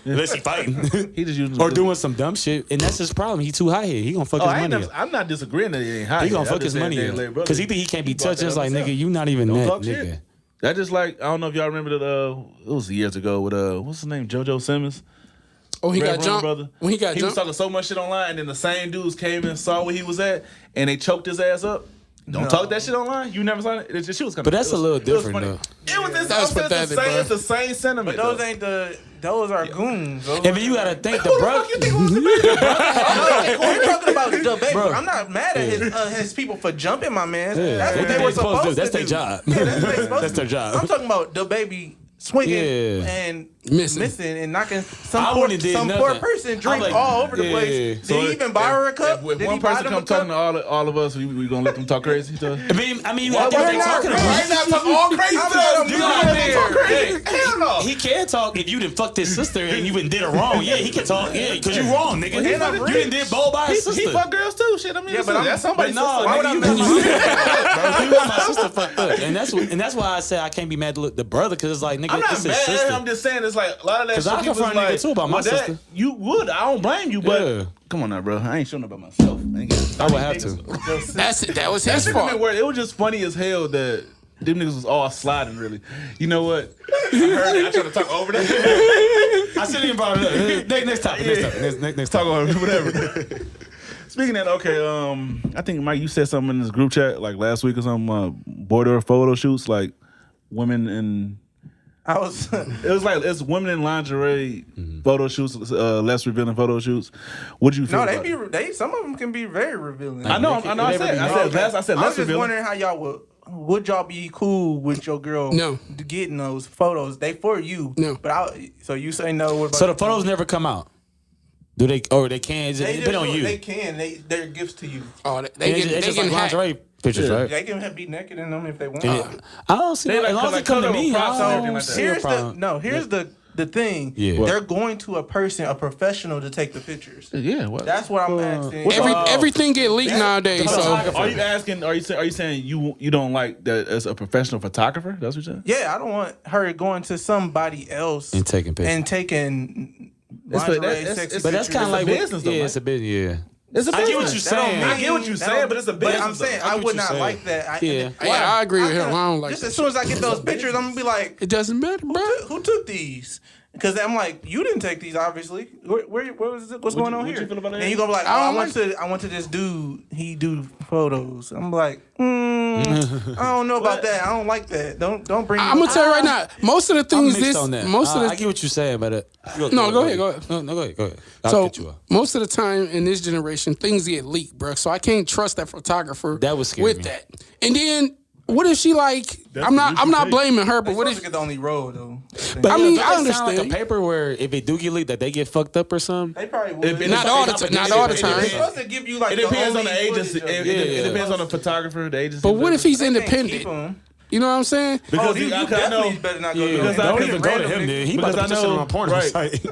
unless he fighting. He just using or doing some dumb shit, and that's his problem. He too high here. He gonna fuck his money up. I'm not disagreeing that he ain't high. He gonna fuck his money up because he think he can't be touched. It's like nigga, you not even that nigga. That just like I don't know if y'all remember that. It was years ago with what's his name, JoJo Simmons. Oh, he got jumped. Brother. When he got jumped, he was talking so much shit online, and then the same dudes came and saw where he was at, and they choked his ass up. Don't talk that shit online. You never saw it. It was but that's a little different though. It's the same sentiment. But those are goons. And then you gotta think the brother. We're talking about the baby. I'm not mad at his people for jumping my man. That's what they were supposed to do. That's their job. That's their job. I'm talking about the baby swinging and missing and knocking some poor person drink all over the place. Did he even buy her a cup? If one person come talking to all of us, we gonna let them talk crazy to us? I mean, you got to talking about. Right now, talk all crazy to us. You talk crazy? Hell no. He can talk if you done fucked his sister and you did her wrong. Yeah, he can talk. Yeah, because you wrong, nigga. You done did bowl by his sister. He fuck girls too. Shit, I mean, but that's somebody's sister. Why would I mess my sister fucked up? And that's why I said I can't be mad at the brother because it's like nigga, this is sister. I'm just saying it's like a lot of that shit. I can front nigga too about my sister. You would. I don't blame you, but come on now, bro. I ain't showing about myself. I would have to. That was his fault. It was just funny as hell that them niggas was all sliding. Really, you know what? I heard it. I tried to talk over that. I shouldn't even brought it up. Next topic. Next talk over whatever. Speaking of that, okay. I think Mike, you said something in this group chat like last week or something. Border photo shoots, like women in. It was like it's women in lingerie photo shoots, less revealing photo shoots. What do you feel? No, some of them can be very revealing. I know. I said less revealing. I was just wondering how y'all would y'all be cool with your girl getting those photos? They for you. No. But so you say no. So the photos never come out. Do they? Or they can? They depend on you. They can. They're gifts to you. Oh, they can lingerie pictures, right? They can be naked in them if they want. I don't see that. As long as it come to me, here's the thing. Yeah. They're going to a professional to take the pictures. Yeah, that's what I'm asking. Everything get leaked nowadays. So are you asking? Are you saying you don't like that as a professional photographer? That's what you're saying? Yeah, I don't want her going to somebody else and taking pictures. But that's kind of like business. It's a business. Yeah. It's a business. I get what you're saying. I get what you're saying, but it's a business. But I'm saying I would not like that. I agree with him. I don't like just as soon as I get those pictures, I'm gonna be like, it doesn't matter, bro. Who took these? Because I'm like, you didn't take these, obviously. Where was it? What's going on here? And you gonna be like, I went to this dude. He do photos. I'm like, I don't know about that. I don't like that. Don't bring. I'm gonna tell you right now. Most of the things I get what you're saying, but go ahead. Go ahead. So most of the time in this generation, things get leaked, bro. So I can't trust that photographer. That was scary with that. And then. What if she like? I'm not blaming her, but what if get the only road though? But I mean, I understand. Like a paper where if it do get leaked, that they get fucked up or something. They probably would. Not all the time. They're supposed to give you like. It depends on the agency. It depends on the photographer, the agency. But what if he's independent? You know what I'm saying? Because you definitely better not go to him. Because don't even go to him. Then he about to put shit on my porn site.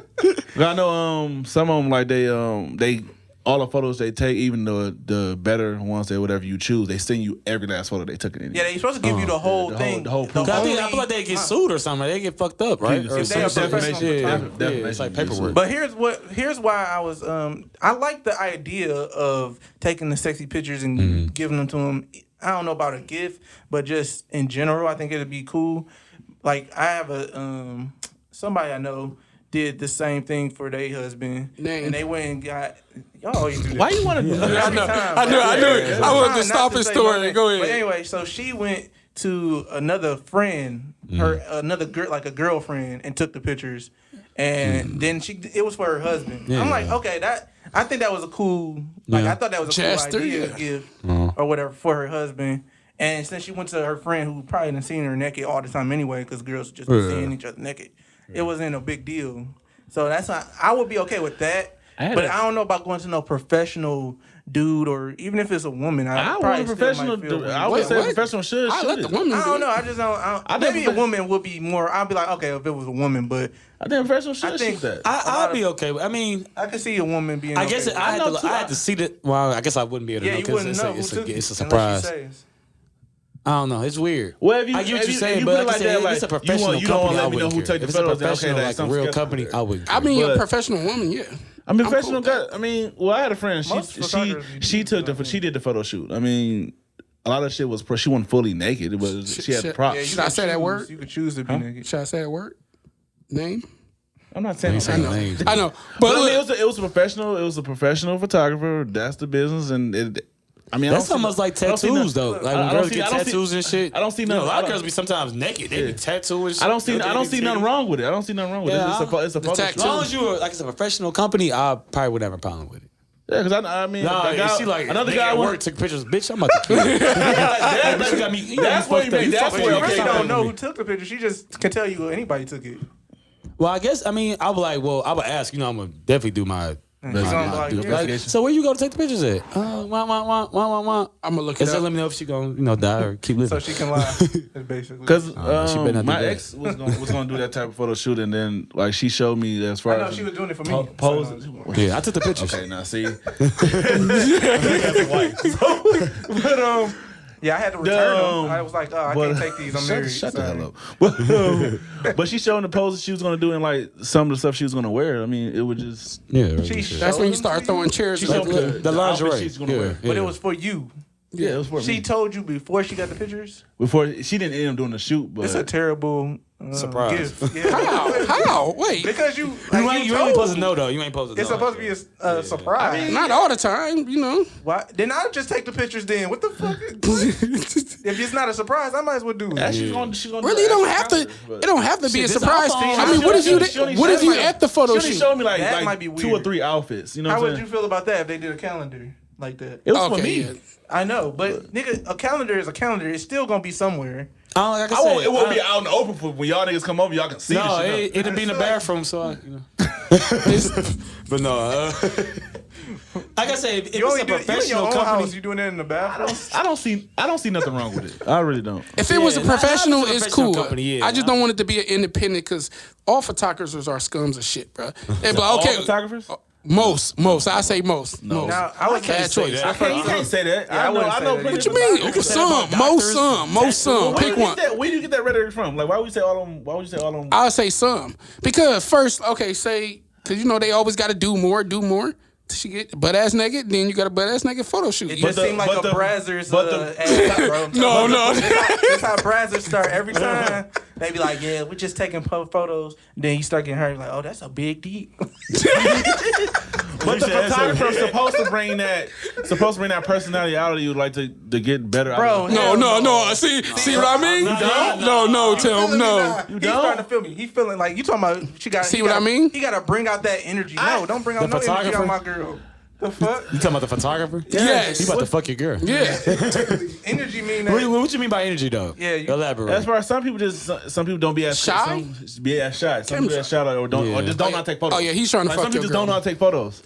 I know some of them like they. All the photos they take, even the better ones, whatever you choose, they send you every last photo they took it in. Yeah, they're supposed to give you the whole thing. The whole proof. I feel like they get sued or something. They get fucked up, right? If they are defamation. It's like paperwork. But here's why I was I like the idea of taking the sexy pictures and giving them to them. I don't know about a gift, but just in general, I think it'd be cool. Like I have somebody I know did the same thing for their husband, and they went and got. Y'all always do that. Why you want to do that? I knew it. I wanted to stop his story. Go ahead. But anyway, so she went to another friend, another girl, like a girlfriend, and took the pictures, and then it was for her husband. Yeah. I'm like, okay, I think that was a cool. Like I thought that was a cool idea to give or whatever for her husband. And since she went to her friend who probably didn't seen her naked all the time anyway, because girls just be seeing each other naked, it wasn't a big deal. So that's not. I would be okay with that. But I don't know about going to no professional dude, or even if it's a woman. I probably professional. I would say professional should. I let the woman. I don't know. I just don't. Maybe a woman would be more. I'd be like, okay, if it was a woman, but I think professional should. I think that. I'll be okay. I mean, I can see a woman being. I guess I had to see that. Well, I guess I wouldn't be able to know because it's a surprise. I don't know. It's weird. Well, if you, I get what you're if saying, you but put it like I said, that, it's a professional you company. don't let me know who took the photos. Professional, like a real company, I wouldn't. I mean, a professional woman, yeah. I mean, professional guy. I mean, well, I had a friend. She did the photo shoot. I mean, a lot of shit was she wasn't fully naked. It was she had props. Yeah, Should I say that word? You could choose to be naked. Should I say that word? Name? I'm not saying names. I know, but I mean, it was a professional. It was a professional photographer. That's the business, and that's almost like tattoos though. Like when girls get tattoos and shit. I don't see nothing. A lot of girls be sometimes naked. They be tattooing. I don't see nothing wrong with it. I don't see nothing wrong with it. It's a photo shoot. As long as you like it's a professional company, I probably wouldn't have a problem with it. Yeah, because I mean, another guy at work took pictures. Bitch, I'm about to kill you. That's what you mean. That's where she don't know who took the picture. She just can tell you anybody took it. Well, I guess I would ask. I'm gonna definitely do my. So where you go to take the pictures at? I'm gonna look it up. Let me know if she gonna die or keep living. So she can lie, basically. Because my ex was gonna do that type of photo shoot, and then like she showed me as far as she was doing it for me. Pose. Yeah, I took the pictures. Okay, now see. But yeah, I had to return them. I was like, I can't take these. I'm married. Shut the hell up. But she showed the poses she was going to do and like some of the stuff she was going to wear. I mean, it would just... Yeah. That's when you start throwing chairs. The lingerie. She's going to wear. But it was for you. Yeah, it was for me. She told you before she got the pictures? Before, she didn't end up doing the shoot, but... It's a terrible... surprise. Gift. Yeah. How? Wait. Because you ain't supposed to know, though. You ain't supposed to know. It's supposed to be a surprise. I mean, not all the time, you know. Why? Then I'll just take the pictures then. What the fuck? If it's not a surprise, I might as well do it. Yeah, she's gonna really, it don't have to be a surprise thing. I mean, what if you at the photo shoot? She showed me like might be weird. 2 or 3 outfits. You know how would you feel about that if they did a calendar like that? It was for me. Yeah. I know, but nigga, a calendar is a calendar. It's still gonna be somewhere. Like I said, it won't be out in the open for when y'all niggas come over. Y'all can see. No, it'll be in the bathroom. So but no. Like I said, if it's a professional company, you doing it in the bathroom. I don't see nothing wrong with it. I really don't. If it was a professional, it's cool. Company, I just don't want it to be an independent because all photographers are scums of shit, bro. They be like, okay, all photographers. Most. I say most. No. Most. Now, I would can't say that. You can't say that. Yeah, I know. What you mean? Most some. Pick one. Where do you get that rhetoric from? Like, why would you say all of them? I'll say some because first, say because you know they always got to do more. She get butt ass naked, then you got a butt ass naked photo shoot. It just seemed like a Brazzers ad. No. That's how Brazzers start every time. They be like, yeah, we're just taking photos. Then you start getting hurt. Like, oh, that's a big deep. But the photographer's supposed to bring that personality out of you, like to get better. Bro, no. See what I mean? No, Tim, no. He's starting to feel me. He feeling like you talking about. She got. See what I mean? He got to bring out that energy. No, don't bring out no energy on my girl. The fuck? You talking about the photographer? Yes. He about to fuck your girl. Yeah. Energy mean that. What you mean by energy though? Yeah. Elaborate. As far as some people don't be as shy. Some people as shy or don't not take photos. Oh yeah, he's trying to fuck some your people girl. don't know how to take photos.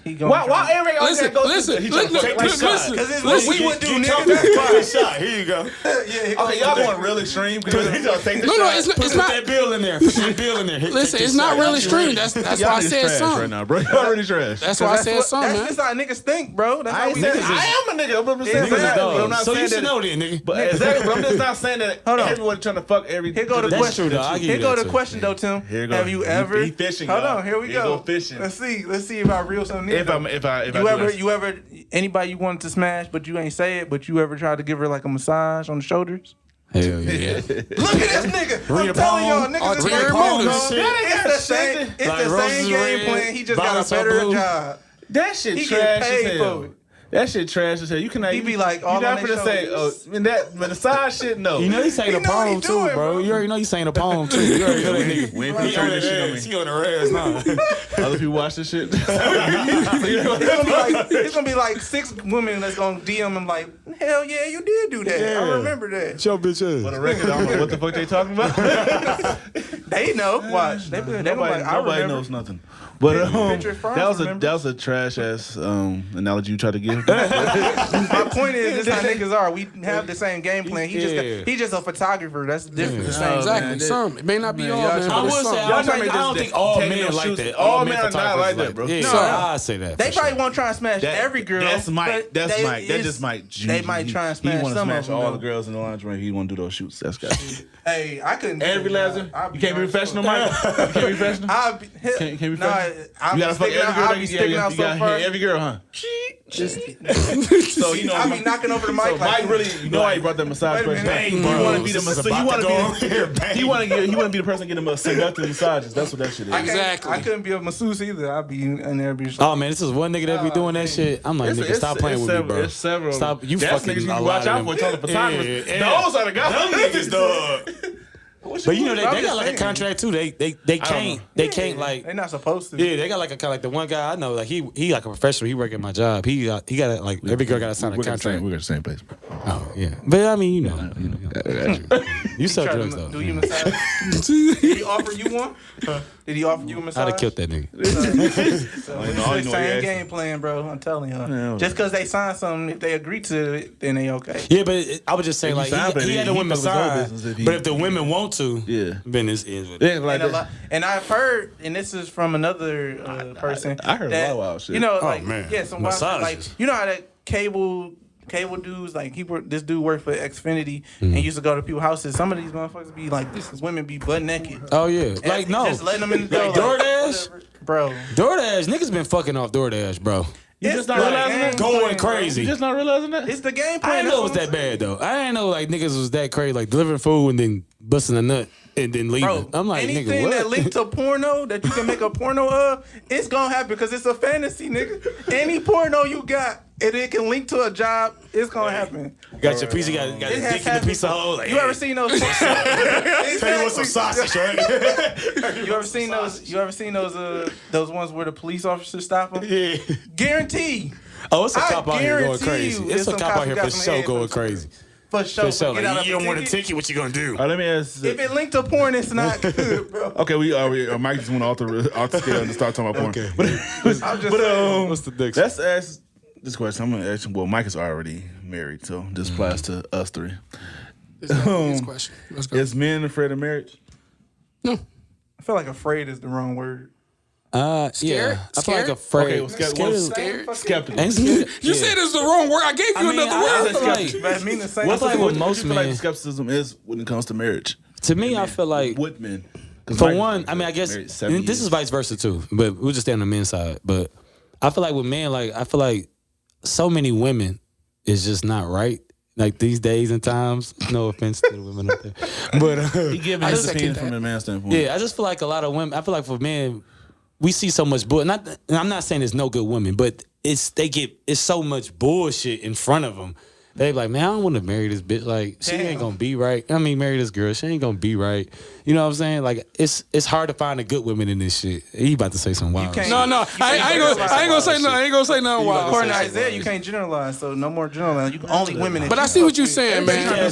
Why Eric listen, because it's what we would do, nigga. Shot. Here you go. Okay, y'all going real extreme. It's not that bill in there. Bill in there. Listen, it's not real extreme. That's why I said something right now, bro. Y'all already trash. That's why I said something, man. That's just how niggas think, bro. That's how we think. I am a nigga. I'm saying that. So you should know then, nigga. But exactly, but I'm just not saying that everyone trying to fuck every. Here go the question. Here go the question though, Tim. Have you ever? He fishing. Hold on. Here we go. Fishing. Let's see if I reel something in. You ever anybody you wanted to smash but you ain't say it, but you ever tried to give her like a massage on the shoulders? Hell yeah. Look at this nigga. I'm telling y'all, niggas is it's the same game plan. He just got a better job. That shit trash as hell. That shit trash as hell. You cannot. He be like, all you're not gonna say, the side shit. No, you know he's saying a poem too, bro. You already know he's saying a poem too. You already know that nigga. We ain't finna turn this shit on me. He on the res now. Other people watch this shit. It's gonna be like 6 women that's gonna DM him like, hell yeah, you did do that. Yeah. I remember that. Your bitch ass. For the record, I don't know what the fuck they talking about. They know. Watch. They gonna like, nobody knows nothing. But that was a trash ass analogy you tried to give. My point is, this how niggas are. We have the same game plan. He just a photographer. That's different. Exactly. Some it may not be all. I would say I don't think all men like that. All men are not like that, bro. No, I say that. They probably won't try and smash every girl. That's Mike. That's Mike. That just Mike. They might try and smash some of them. All the girls in the lingerie. He want to do those shoots. That's got. Hey, I couldn't. Every last one. You can't be professional, Mike. You can't be professional. Can't be professional. You gotta fuck every girl. You got every girl, huh? So I be knocking over the mic. So Mike really, you know why he brought that massage person back? You want to be the massage. You want to be the person getting a seductive massages. That's what that shit is. Exactly. I couldn't be a masseuse either. I'd be in there. Oh man, this is one nigga that be doing that shit. I'm like, nigga, stop playing with me, bro. It's several. Stop. You that's fucking niggas you watch out for. Talking photographers. Those are the guys. Them niggas, dog. But you know they got like a contract too. They can't like they're not supposed to. Yeah, they got like a kind of like the one guy I know like he like a professional. He work at my job. He got like every girl got to sign a contract. We're at the same place, bro. Oh yeah, but I mean you know. You sell drugs though. Do you massage? Did he offer you one? Did he offer you a massage? I'd have killed that nigga. So it's the same game plan, bro. I'm telling you. Just because they sign something, if they agree to it, then they okay. Yeah, but I would just say like he had the women sign, but if the women want to, then it's what it is. And I've heard, and this is from another person. I heard a lot of wild shit. You know, like some wild, like you know how that cable dudes, like this dude worked for Xfinity and used to go to people's houses. Some of these motherfuckers be like, this is women be butt naked. Oh yeah, and like no, just letting them in the door. Like DoorDash, bro. DoorDash, niggas been fucking off DoorDash, bro. You just not realizing that? Going crazy. You just not realizing that? It's the game plan. I didn't know it was that bad though. I didn't know like niggas was that crazy, like delivering food and then busting a nut and then leaving. Bro, I'm like, anything nigga, what? that linked to porno that you can make a porno of, it's gonna happen because it's a fantasy, nigga. Any porno you got, and it can link to a job, it's gonna happen. Got your piece, you got a dick in the piece of hole. Like, you ever seen those? Hey, want some sausage, right? You ever seen those? You ever seen those ones where the police officers stop them? Yeah. Guarantee. Oh, it's a cop out here going crazy. It's a cop out here for sure going crazy. For sure. Like, you don't want a ticket, what you gonna do? Let me ask. If it linked to porn, it's not good, bro. Okay, Mike just went off the scale and start talking about porn. Okay. But what's the next? Let's ask this question. I'm gonna ask him. Well, Mike is already married, so this applies to us three. This question. Let's go. Is men afraid of marriage? No. I feel like afraid is the wrong word. Scared? Yeah. I feel like afraid. Scared. Skeptical. You said it's the wrong word. I gave you another word. That mean the same. What's like with most men? Like skepticism is when it comes to marriage. To me, I feel like with men. For one, I mean, I guess this is vice versa too. But we'll just stay on the men's side. But I feel like with men, like I feel like so many women is just not right. Like these days and times, no offense to the women out there, but he giving his opinion from a man's standpoint. Yeah, I just feel like a lot of women. I feel like for men, we see so much bull. And I'm not saying there's no good women, but it's so much bullshit in front of them. They be like, man, I don't want to marry this bitch. Like, she ain't gonna be right. I mean, marry this girl. She ain't gonna be right. You know what I'm saying? Like, it's hard to find a good woman in this shit. He about to say some wild shit. No, I ain't gonna say nothing. I ain't gonna say nothing wild. According to Isaiah, you can't generalize, so no more generalizing. You can only women. But I see what you're saying, man.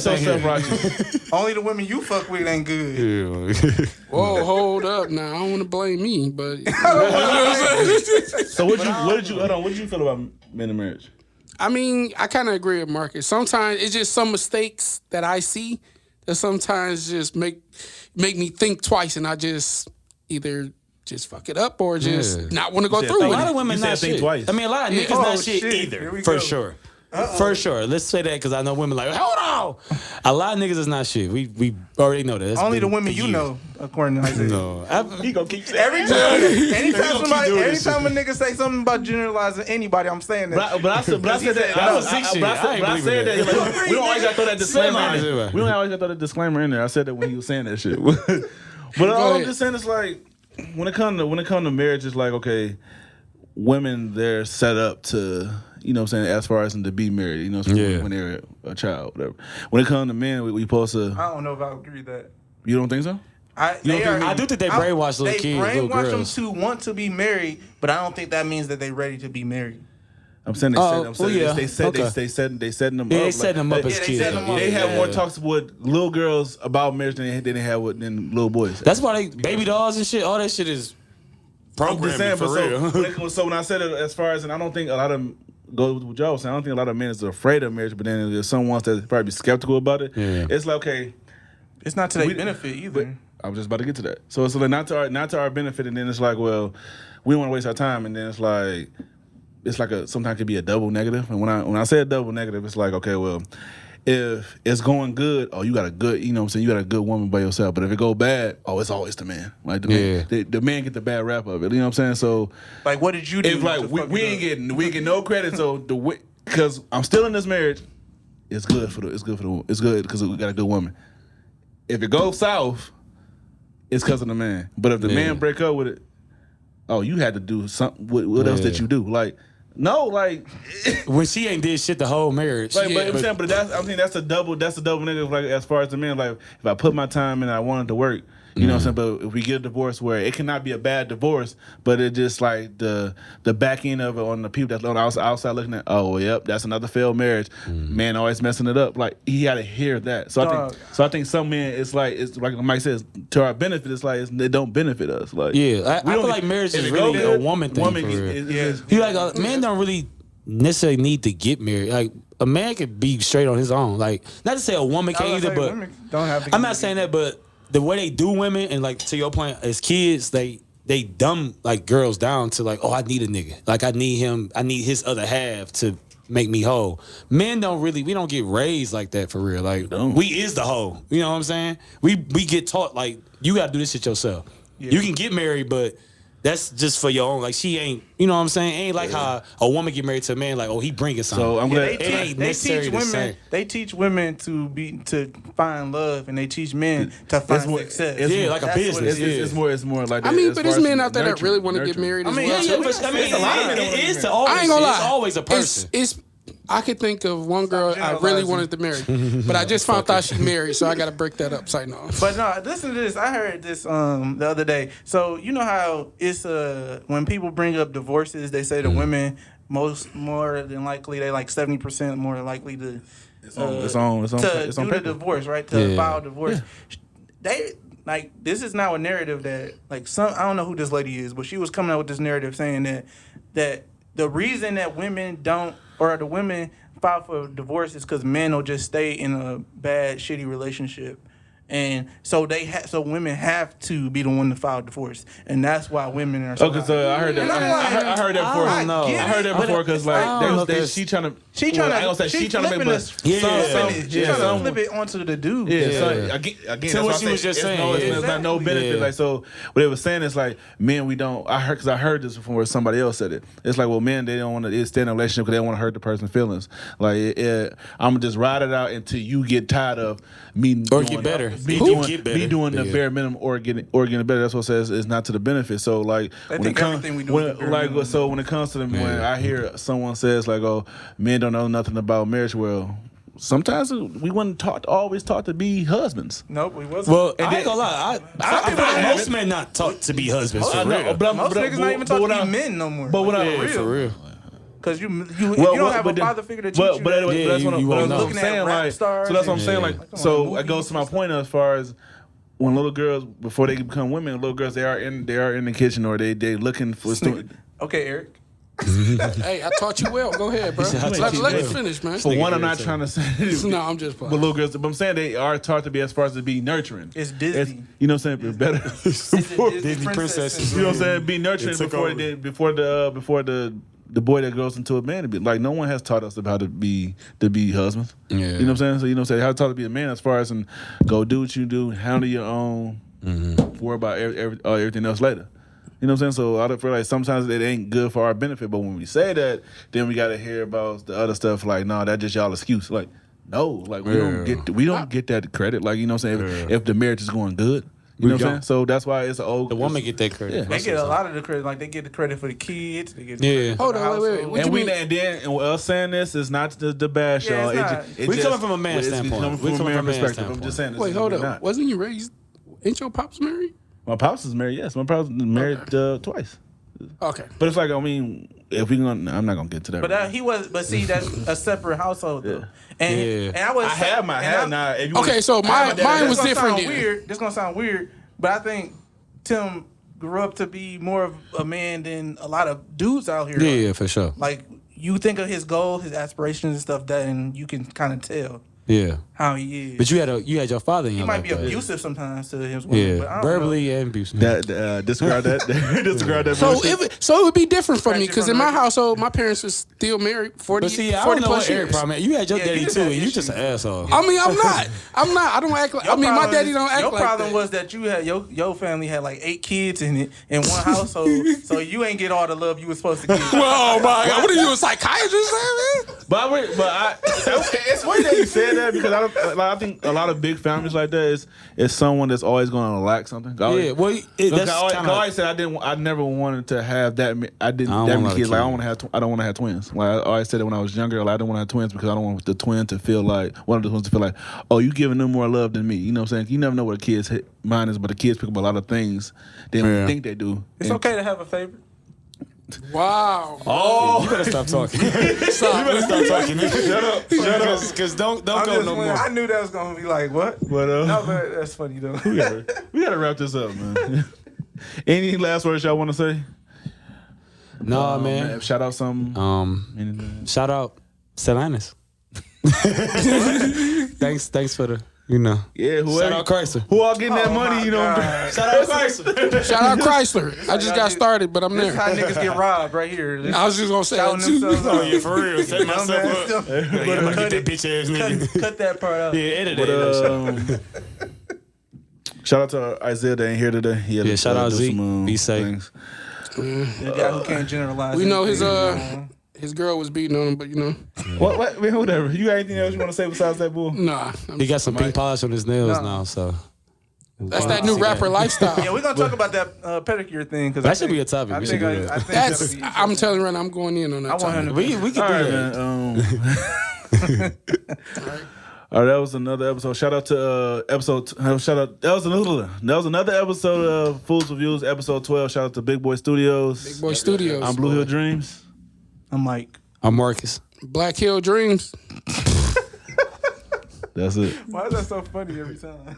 Only the women you fuck with ain't good. Whoa, hold up now. I don't want to blame me, but. So what did you feel about men in marriage? I mean, I kind of agree with Marcus. Sometimes it's just some mistakes that I see that sometimes just make me think twice, and I just either just fuck it up or just not want to go through it. A lot of women not shit. Twice. I mean, a lot of niggas not shit either, for sure. For sure. Let's say that because I know women like, hold on. A lot of niggas is not shit. We already know that. That's only the women you know, according to Isaiah. No. He gonna keep saying anytime a nigga say something about generalizing anybody, I'm saying that. But I said that. I said that. Like, we don't always gotta throw that disclaimer in there. We don't always gotta throw that disclaimer in there. I said that when he was saying that shit. But all I'm just saying is like, when it comes to marriage, it's like, okay, women, they're set up to, you know what I'm saying, as far as them to be married, you know what I'm saying, when they're a child, whatever. When it comes to men, we supposed to... I don't know if I agree with that. You don't think so? I do think they brainwash little kids, little girls. They brainwash them to want to be married, but I don't think that means that they're ready to be married. I'm saying they setting them up. They setting them up as kids. They have more talks with little girls about marriage than they have with little boys. That's why baby dolls and shit, all that shit is programming for real. So when I said it, as far as, and I don't think a lot of go with what y'all was saying, I don't think a lot of men is afraid of marriage, but then there's some ones that probably be skeptical about it. Yeah. It's like, okay, it's not to their benefit either. I was just about to get to that. So it's like not to our benefit, and then it's like, well, we don't want to waste our time, and then it's like sometimes it could be a double negative. And when I say a double negative, it's like, okay, well, if it's going good, you got a good, you know what I'm saying, you got a good woman by yourself. But if it go bad, it's always the man. Like the man get the bad rap of it. You know what I'm saying? So like, what did you do? If like we ain't getting no credit. So because I'm still in this marriage, it's good because we got a good woman. If it goes south, it's because of the man. But if the man break up with it, you had to do something. What else did you do? Like. No, like when she ain't did shit the whole marriage. Like, but that's a double negative. Like as far as the man, like if I put my time in, I wanted to work. You know what I'm saying? But if we get a divorce where it cannot be a bad divorce, but it just like the back end of it on the people that's on the outside looking at, that's another failed marriage. Man always messing it up. Like he had to hear that. So I think some men it's like Mike says, to our benefit, it's like they don't benefit us. Like I feel like marriage is really a woman thing. Men don't really necessarily need to get married. Like a man could be straight on his own. Like not to say a woman can't either, but don't have to. I'm not saying that, but the way they do women, and like to your point, as kids, they dumb like girls down to like, I need a nigga. Like I need him. I need his other half to make me whole. Men we don't get raised like that for real. Like we is the hoe. You know what I'm saying? We get taught like you got to do this shit yourself. Yeah. You can get married, but that's just for your own. Like she ain't, you know what I'm saying? Ain't like how a woman get married to a man. Like he bringing something. So I'm glad they teach women to find love, and they teach men to find success. Like a business. It's more like. I mean, but there's men out there that really want to get married. I mean, it is to always. I ain't gonna lie. It's always a person. I could think of one girl I really wanted to marry, but I just found out she married, so I got to break that up. Sorry, no. But no, listen to this. I heard this the other day. So you know how it's when people bring up divorces, they say the women more than likely they like 70% more likely to do the divorce, right? To file divorce. Yeah. They like this is now a narrative that like I don't know who this lady is, but she was coming out with this narrative saying that the reason that women don't or the women file for divorce is because men will just stay in a bad, shitty relationship. And so so women have to be the one to file divorce, and that's why women are. Okay, so I heard that. I heard that before. I heard that before because like she trying to make us. She's trying to flip it onto the dude. Yeah. Again, to what she was just saying. It's not no benefit. Like so, what they were saying is like men we don't. I heard this before somebody else said it. It's like men they don't want to stay in a relationship because they don't want to hurt the person's feelings. Like I'm gonna just ride it out until you get tired of me or get better. Be doing the bare minimum or getting better. That's what it says is not to the benefit. So like when it comes when it comes to them, when I hear someone says like, men don't know nothing about marriage. Well, sometimes we weren't always taught to be husbands. Nope, we wasn't. Well, I ain't gonna lie. I feel like most men not taught to be husbands. Most niggas not even taught to be men no more. But for real. Because you don't have a father figure to teach you. But that's what I'm saying. Like, so that's what I'm saying. Like, so it goes to my point as far as when little girls before they become women, little girls they are in the kitchen or they looking for. Okay, Eric. Hey, I taught you well. Go ahead, bro. Let me finish, man. For one, I'm not trying to say. No, I'm just. But little girls, but I'm saying they are taught to be as far as to be nurturing. It's Disney. You know what I'm saying? Better. Disney princesses. You know what I'm saying? Be nurturing before the boy that grows into a man to be like no one has taught us about to be husbands. Yeah. You know what I'm saying? So you know what I'm saying? How to taught to be a man as far as go do what you do, handle your own, worry about everything else later. You know what I'm saying? So I feel like sometimes it ain't good for our benefit, but when we say that, then we gotta hear about the other stuff like, no, that's just y'all excuse. Like, no, like we don't get that credit. Like, you know what I'm saying? If the marriage is going good. You know what I'm saying? So that's why it's the woman get that credit. Yeah. They get a lot of the credit. Like they get the credit for the kids. They get the credit for the household. Wait. And us saying this is not the bash, y'all. We coming from a man's standpoint. We coming from a man perspective. I'm just saying this. Wait, hold up. Wasn't you raised? Ain't your pops married? My pops is married. Yes, my pops is married twice. Okay, but it's like if we gonna, I'm not gonna get to that. But he was. But see, that's a separate household though. And I was. I have now. Okay, so mine was different. Weird. This gonna sound weird. But I think Tim grew up to be more of a man than a lot of dudes out here. Yeah, for sure. Like you think of his goals, his aspirations and stuff, that, and you can kind of tell. Yeah, how he is. But you had your father in your life. He might be abusive sometimes to his women. Yeah, but verbally and abusive. Describe that. Describe that. So it would be different from me because in my household, my parents was still married 40, but see, 40 plus years. You had your daddy too, and you just an asshole. I mean, I'm not. I don't act like. My daddy don't act like that. Your problem was that you had your family had like 8 kids in one household, so you ain't get all the love you was supposed to get. Oh my God! What are you, a psychiatrist, man? But it's funny that you said that because I think a lot of big families like that is someone that's always going to lack something. I always said I never wanted to have that. I didn't that many kids. Like I don't want to have twins. Like I always said it when I was younger. Like I don't want to have twins because I don't want the twin to feel like one of the twins to feel like, oh, you giving them more love than me. You know what I'm saying? You never know what a kid's mind is, but the kids pick up a lot of things they don't think they do. It's okay to have a favorite. Wow. Oh, you better stop talking. You better stop talking. Shut up. Because don't go no more. I knew that was gonna be like what? But that's funny though. We gotta wrap this up, man. Any last words y'all want to say? No, man. Shout out something. Shout out Selenis. Thanks for the. Yeah, shout out Chrysler. Who all getting that money? Shout out Chrysler. Shout out Chrysler. I just got started, but I'm there. This is how niggas get robbed right here. I was just gonna say that too. Oh yeah, for real. Set myself up. I'm gonna get that bitch ass nigga. Cut that part out. Yeah, edit it. Shout out to Isaiah that ain't here today. Yeah, shout out Zeke. Be safe. The guy who can't generalize. We know his girl was beating on him, but What? Whatever. You got anything else you want to say besides that bull? Nah. He got some pink polish on his nails now, so. That's that new rapper lifestyle. Yeah, we're going to talk about that pedicure thing. That should be a topic. I'm telling you right now, I'm going in on that topic. We can do that. All right, that was another episode. Shout out to that was another episode of Fools Reviews, episode 12. Shout out to Big Boy Studios. Big Boy Studios. I'm Blue Hill Dreams. I'm Mike. I'm Marcus. Black Hill Dreams. That's it. Why is that so funny every time?